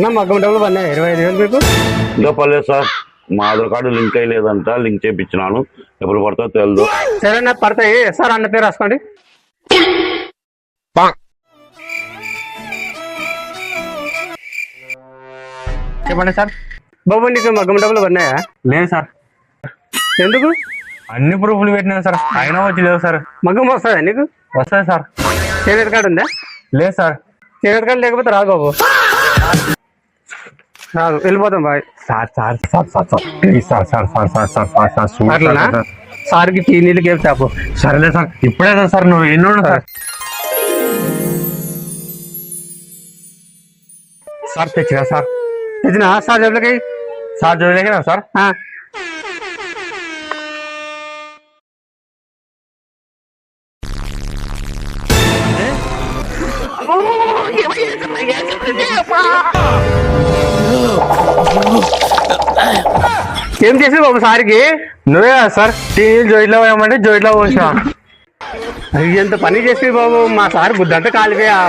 మగ్గం డబ్బులు పడినాయి 25,000 మీకు. ఇంకా పర్లేదు సార్, మా ఆధార్ కార్డు లింక్ అయ్యలేదంట, లింక్ చేయించినాను, ఎప్పుడు పడుతుందో తెలియదు. సరే నాకు పడతాయి సార్, అన్న పేరు రాసుకోండి. చెప్పండి సార్. బాబు నీకు మగ్గం డబ్బులు పడినాయా? లేదు సార్, ఎందుకు? అన్ని ప్రూఫ్లు పెట్టినాను సార్, అయినా వచ్చి లేవు సార్. మగ్గం వస్తుందా నీకు? వస్తాయి సార్. చేనేత కార్డు ఉందా? లేదు సార్. చేనేత కార్డు లేకపోతే రాదు బాబు, రాదు, వెళ్ళిపోతాం bye. Sir sir sir sir sir please sir sir sir sir sir sir sir అట్లనా? సార్కి టీ నీళ్ళు కేపు చాపు. సరేలే సార్, ఇప్పుడే సార్ నువ్వు ఎన్నో సార్. సార్ తెచ్చినా సార్. తెచ్చినా సార్ జబ్బులకి? సార్ జోలికినా సార్. ఏం చేసి బాబు సార్కి? నువ్వే కదా సార్ టీ జోయిట్లో పోయామంటే జోయిట్లో పోసా. ఎంత పని చేసి బాబు, మా సార్ బుద్ధంతా కాలిపోయా.